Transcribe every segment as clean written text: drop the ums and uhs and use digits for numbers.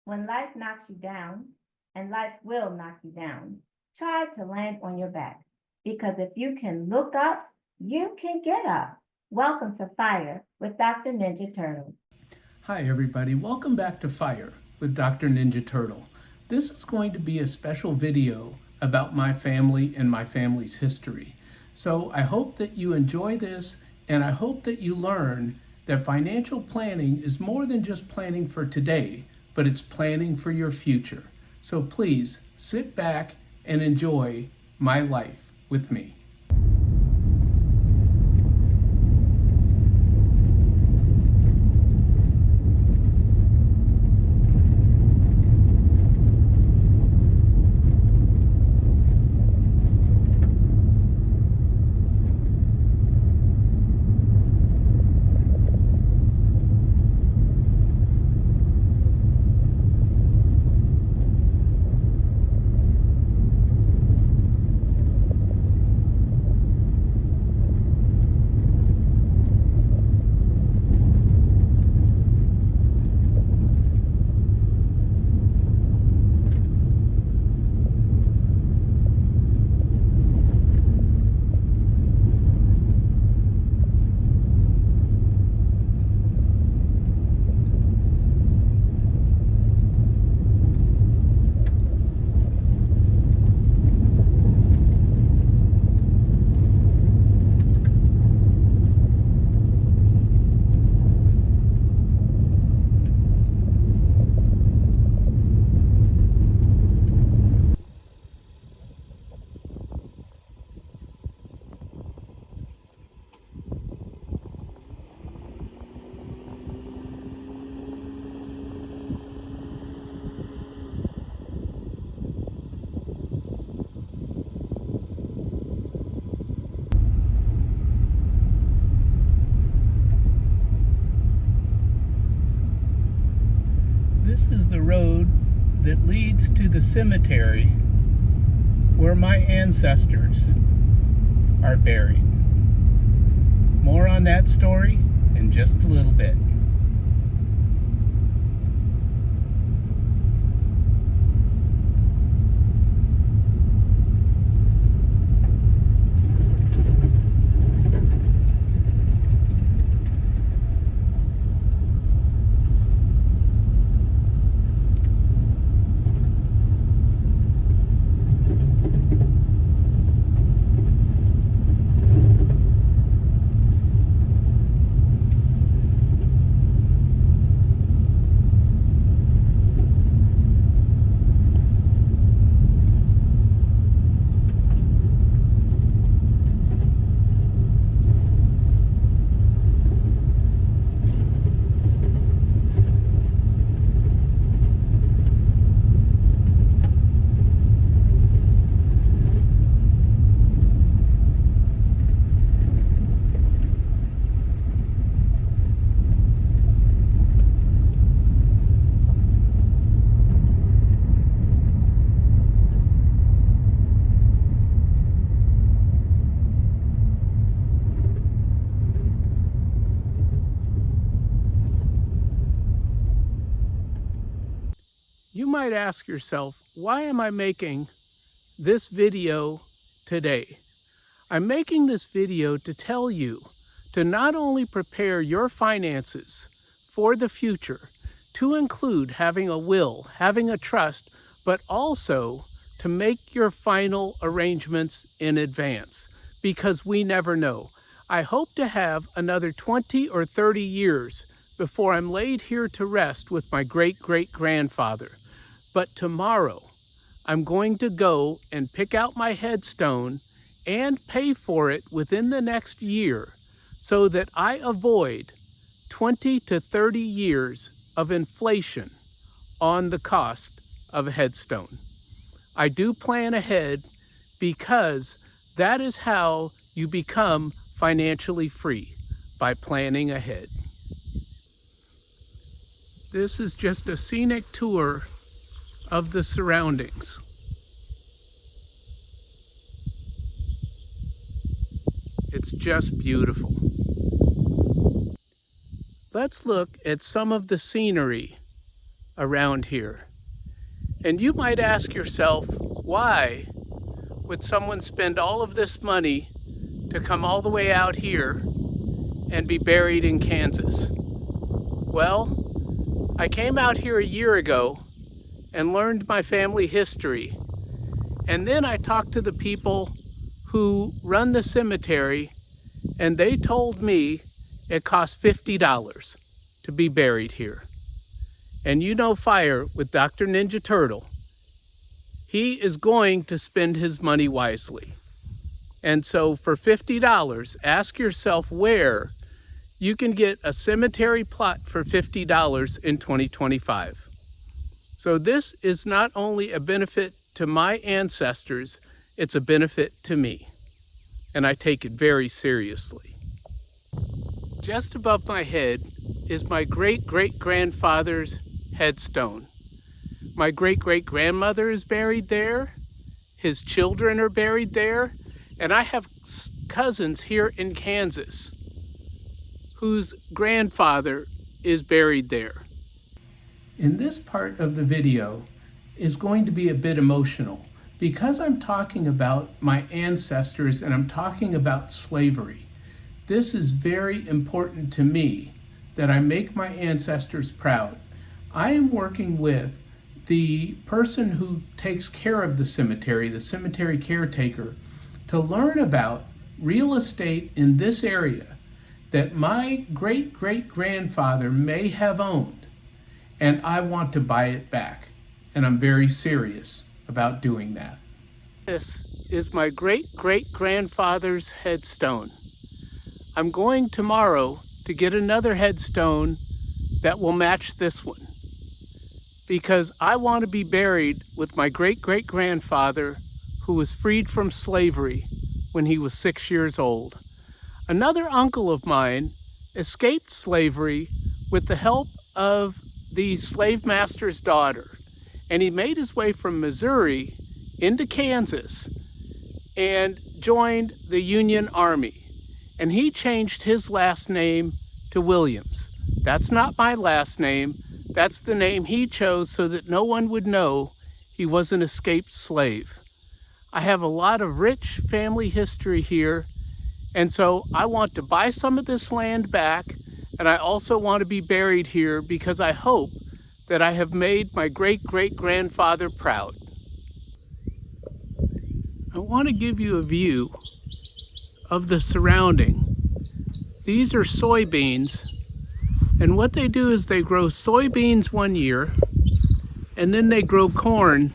When life knocks you down, and life will knock you down, try to land on your back. Because if you can look up, you can get up. Welcome to Fire with Dr. Ninja Turtle. Hi everybody, welcome back to Fire with Dr. Ninja Turtle. This is going to be a special video about my family and my family's history. So I hope that you enjoy this, and I hope that you learn that financial planning is more than just planning for today, but it's planning for your future. So please sit back and enjoy my life with me. This is the road that leads to the cemetery where my ancestors are buried. More on that story in just a little bit. You might ask yourself, why am I making this video today? I'm making this video to tell you to not only prepare your finances for the future, to include having a will, having a trust, but also to make your final arrangements in advance, because we never know. I hope to have another 20 or 30 years before I'm laid here to rest with my great-great-grandfather. But tomorrow, I'm going to go and pick out my headstone and pay for it within the next year so that I avoid 20 to 30 years of inflation on the cost of a headstone. I do plan ahead because that is how you become financially free, by planning ahead. This is just a scenic tour of the surroundings. It's just beautiful. Let's look at some of the scenery around here. And you might ask yourself, why would someone spend all of this money to come all the way out here and be buried in Kansas? Well, I came out here a year ago and learned my family history. And then I talked to the people who run the cemetery, and they told me it costs $50 to be buried here. And you know Fire with Dr. Ninja Turtle, he is going to spend his money wisely. And so for $50, ask yourself where you can get a cemetery plot for $50 in 2025. So this is not only a benefit to my ancestors, it's a benefit to me. And I take it very seriously. Just above my head is my great-great-grandfather's headstone. My great-great-grandmother is buried there. His children are buried there. And I have cousins here in Kansas whose grandfather is buried there. In this part of the video is going to be a bit emotional because I'm talking about my ancestors and I'm talking about slavery. This is very important to me that I make my ancestors proud. I am working with the person who takes care of the cemetery caretaker, to learn about real estate in this area that my great-great-grandfather may have owned, and I want to buy it back. And I'm very serious about doing that. This is my great-great-grandfather's headstone. I'm going tomorrow to get another headstone that will match this one, because I want to be buried with my great-great-grandfather who was freed from slavery when he was 6 years old. Another uncle of mine escaped slavery with the help of the slave master's daughter, and he made his way from Missouri into Kansas and joined the Union Army, and he changed his last name to Williams. That's not my last name. That's the name he chose so that no one would know he was an escaped slave. I have a lot of rich family history here, and so I want to buy some of this land back, and I also want to be buried here because I hope that I have made my great-great-grandfather proud. I want to give you a view of the surrounding. These are soybeans, and what they do is they grow soybeans one year, and then they grow corn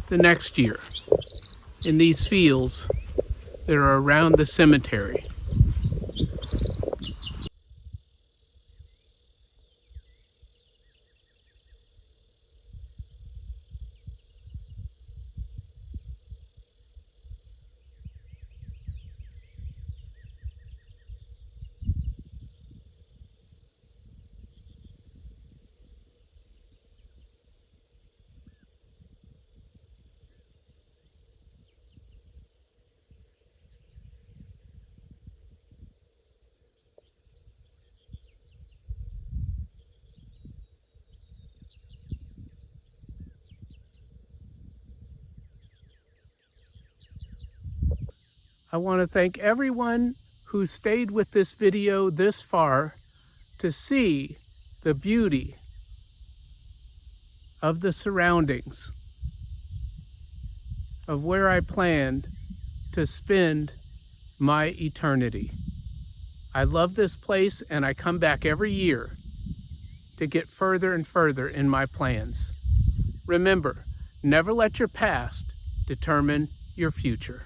the next year in these fields that are around the cemetery. I want to thank everyone who stayed with this video this far to see the beauty of the surroundings of where I planned to spend my eternity. I love this place and I come back every year to get further and further in my plans. Remember, never let your past determine your future.